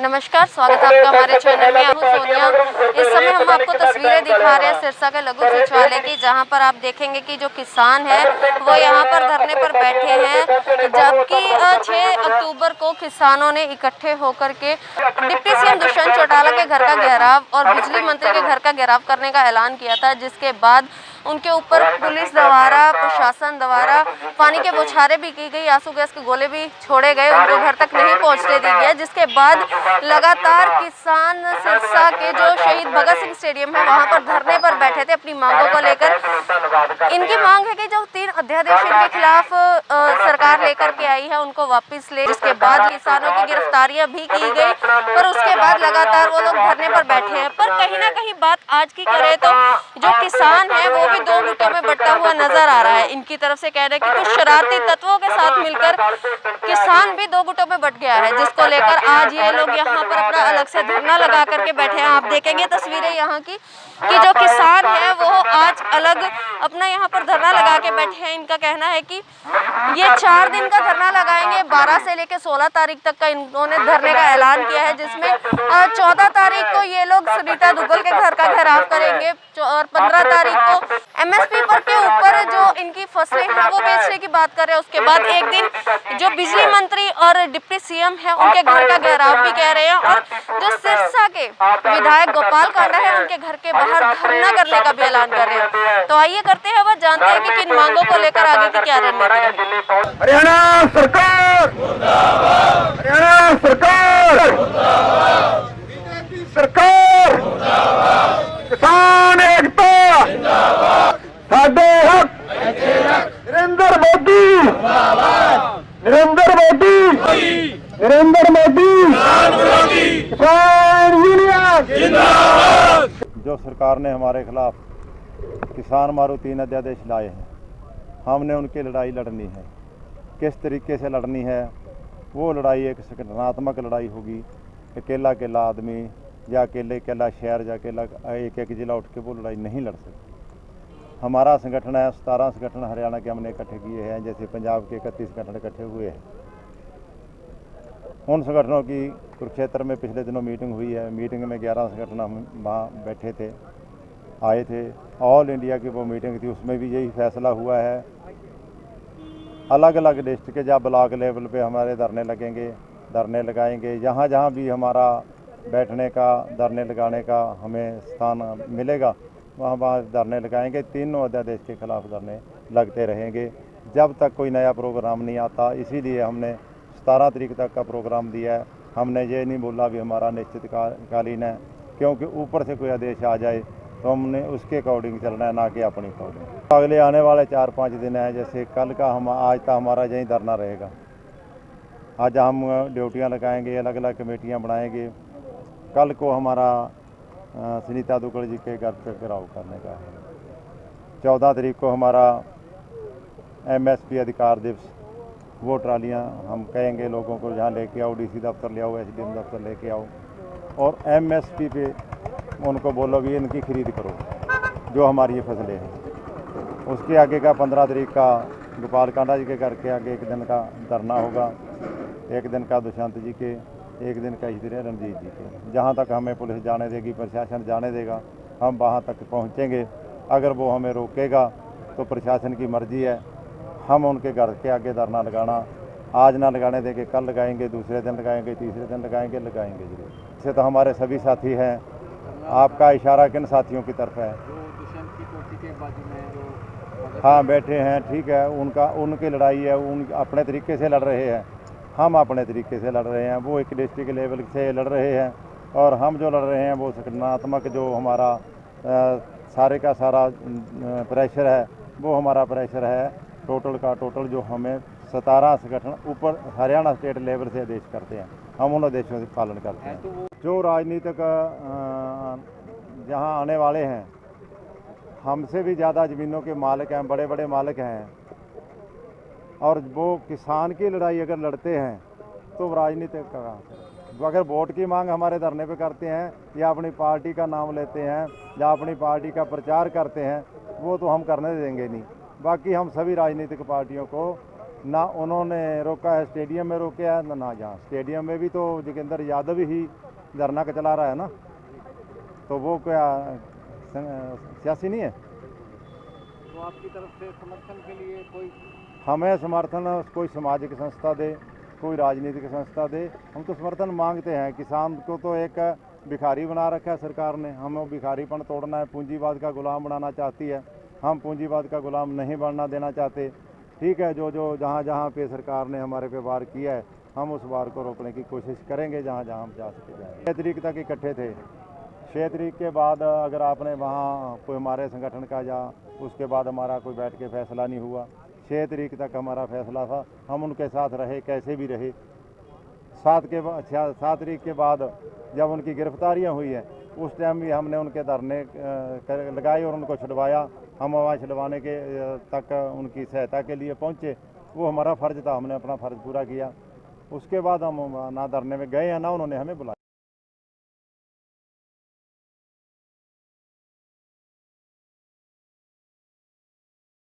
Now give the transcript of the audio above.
नमस्कार, स्वागत है आपका हमारे चैनल में। हूँ सोनिया। इस समय हम आपको तस्वीरें दिखा रहे हैं सिरसा के लघु सचिवालय की, जहां पर आप देखेंगे कि जो किसान है वो यहां पर धरने पर बैठे हैं, जबकि 6 अक्टूबर को किसानों ने इकट्ठे होकर के डिप्टी सीएम दुष्यंत चौटाला के घर का घेराव और बिजली मंत्री के घर का घेराव करने का ऐलान किया था, जिसके बाद उनके ऊपर पुलिस द्वारा, प्रशासन द्वारा पानी के बौछारें भी की गई, आंसू गैस के गोले भी छोड़े गए, उनको घर तक नहीं पहुंचने दी गया। जिसके बाद लगातार किसान सिरसा के जो शहीद भगत सिंह स्टेडियम है वहां पर धरने पर बैठे थे अपनी मांगों को लेकर। इनकी मांग है कि जो 3 अध्यादेश इनके खिलाफ सरकार लेकर के आई है उनको वापस ले। जिसके बाद किसानों की गिरफ्तारियां भी की गई, पर उसके बाद लगातार वो लोग धरने पर बैठे हैं। पर कहीं ना कहीं बात आज की करें तो जो किसान है वो भी 2 गुटों में बंटा हुआ नजर आ रहा है। इनकी तरफ से कह रहे हैं कि कुछ शरारती तत्वों के साथ मिलकर किसान भी 2 गुटों में बंट गया है, जिसको लेकर आज ये लोग यहाँ पर अपना अलग से धरना लगा करके बैठे हैं। आप देखेंगे तस्वीरें यहाँ की कि जो किसान है वो आज अलग अपना यहाँ पर धरना लगा के बैठे हैं। इनका कहना है कि ये 4 दिन का धरना लगाएंगे, 12 से लेकर 16 तारीख तक का इन्होंने धरने का ऐलान किया है, जिसमें 14 तारीख को ये लोग सुनीता दुग्गल के घर का घेराव करेंगे और 15 तारीख को एमएसपी पर के ऊपर जो इनकी फसलें हैं वो बेचने की बात कर रहे हैं। उसके बाद एक दिन जो बिजली मंत्री और डिप्टी सीएम है उनके घर का घेराव भी कह रहे हैं, और जो सिरसा के विधायक गोपाल कांडा है उनके घर के बाहर धरना करने का भी ऐलान कर रहे हैं। तो आइए करते हैं वह जानते हैं कि किन मांगों को लेकर आगे की क्या रणनीति है। हरियाणा सरकार मुर्दाबाद, हरियाणा सरकार मुर्दाबाद, सरकार मुर्दाबाद, किसान एकता जिंदाबाद, साडे हक नरेंद्र मोदी मुर्दाबाद, नरेंद्र मोदी, नरेंद्र मोदी, किसान यूनियन जिंदाबाद। जो सरकार ने हमारे खिलाफ किसान मारो 3 अध्यादेश लाए हैं, हमने उनकी लड़ाई लड़नी है। किस तरीके से लड़नी है? वो लड़ाई एक संगठनात्मक लड़ाई होगी। अकेला अकेला आदमी या अकेला शहर या अकेला एक जिला उठ के वो लड़ाई नहीं लड़ सकती। हमारा संगठन है, 17 संगठन हरियाणा के हमने इकट्ठे किए हैं, जैसे पंजाब के 31 संगठन इकट्ठे हुए हैं। उन संगठनों की कुरुक्षेत्र में पिछले दिनों मीटिंग हुई है। मीटिंग में 11 संगठन हम वहाँ बैठे थे, आए थे। ऑल इंडिया की वो मीटिंग थी, उसमें भी यही फैसला हुआ है। अलग अलग डिस्ट्रिक्ट के या ब्लॉक लेवल पे हमारे धरने लगेंगे, धरने लगाएंगे। जहाँ जहाँ भी हमारा बैठने का, धरने लगाने का हमें स्थान मिलेगा वहाँ वहाँ धरने लगाएंगे। 3 अध्यादेश के खिलाफ धरने लगते रहेंगे जब तक कोई नया प्रोग्राम नहीं आता। इसीलिए हमने 17 तारीख तक का प्रोग्राम दिया है। हमने ये नहीं बोला भी हमारा निश्चित कालीन है, क्योंकि ऊपर से कोई आदेश आ जाए तो हमने उसके अकॉर्डिंग चलना है, ना कि अपनी अकॉर्डिंग। अगले आने वाले 4-5 दिन है, जैसे कल का आज तक हमारा यहीं धरना रहेगा। आज हम ड्यूटियां लगाएंगे, अलग अलग कमेटियां बनाएंगे। कल को हमारा सुनीता दुग्गल जी के घर पर घेराव करने का है। 14 तारीख को हमारा एमएसपी अधिकार दिवस, वो ट्रालियाँ हम कहेंगे लोगों को यहाँ लेके आओ, डीसी दफ्तर ले आओ, एसडीएम दफ्तर लेके आओ, और एमएसपी पे उनको बोलो भी इनकी खरीद करो जो हमारी ये फसलें हैं। उसके आगे का 15 तारीख का गोपाल कांडा जी के घर के आगे 1 दिन का धरना होगा, 1 दिन का दुष्यंत जी के, 1 दिन का इसी तरह रणजीत जी के। जहाँ तक हमें पुलिस जाने देगी, प्रशासन जाने देगा, हम वहाँ तक पहुँचेंगे। अगर वो हमें रोकेगा तो प्रशासन की मर्जी है। हम उनके घर के आगे धरना लगाना आज ना लगाने देंगे, कल लगाएंगे, दूसरे दिन लगाएंगे, तीसरे दिन लगाएंगे जरूर। इससे तो हमारे सभी साथी हैं। आपका इशारा किन साथियों की तरफ है? हाँ, बैठे हैं, ठीक है। उनकी लड़ाई है, उन अपने तरीके से लड़ रहे हैं, हम अपने तरीके से लड़ रहे हैं। वो एक डिस्ट्रिक्ट लेवल से लड़ रहे हैं और हम जो लड़ रहे हैं वो संगठनात्मक जो हमारा सारे का सारा प्रेशर है, वो हमारा प्रेशर है टोटल का टोटल, जो हमें 17 संगठन ऊपर हरियाणा स्टेट लेवल से आदेश करते हैं, हम उन आदेशों से पालन करते हैं। जो राजनीतिक जहाँ आने वाले हैं, हमसे भी ज़्यादा ज़मीनों के मालिक हैं, बड़े बड़े मालिक हैं, और वो किसान की लड़ाई अगर लड़ते हैं तो राजनीतिक का अगर वोट की मांग हमारे धरने पे करते हैं या अपनी पार्टी का नाम लेते हैं या अपनी पार्टी का प्रचार करते हैं, वो तो हम करने देंगे नहीं। बाकी हम सभी राजनीतिक पार्टियों को ना उन्होंने रोका है, स्टेडियम में रोके है ना यहाँ। स्टेडियम में भी तो जोगिंदर यादव ही धरना का चला रहा है ना, तो वो क्या सियासी नहीं है। तो आपकी तरफ से समर्थन के लिए कोई हमें समर्थन कोई सामाजिक संस्था दे, कोई राजनीतिक संस्था दे, हम तो समर्थन मांगते हैं। किसान को तो एक भिखारी बना रखा है सरकार ने, हमें भिखारीपन तोड़ना है, पूंजीवाद का गुलाम बनाना चाहती है। हम पूंजीवाद का गुलाम नहीं बनना देना चाहते। ठीक है, जो जो जहाँ जहाँ पे सरकार ने हमारे पे वार किया है, हम उस वार को रोकने की कोशिश करेंगे जहाँ जहाँ हम जा सके जाएंगे। 6 तारीख तक इकट्ठे थे। 6 तारीख के बाद अगर आपने वहाँ कोई हमारे संगठन का या उसके बाद हमारा कोई बैठ के फैसला नहीं हुआ। 6 तारीख तक हमारा फैसला था, हम उनके साथ रहे, कैसे भी रहे। 7 तारीख के बाद जब उनकी गिरफ्तारियां हुई हैं, उस टाइम भी हमने उनके धरने लगाए और उनको छुड़वाया। हम वहाँ छुड़वाने के तक उनकी सहायता के लिए पहुँचे, वो हमारा फ़र्ज़ था, हमने अपना फ़र्ज़ पूरा किया। उसके बाद हम ना धरने में गए हैं ना उन्होंने हमें बुलाया।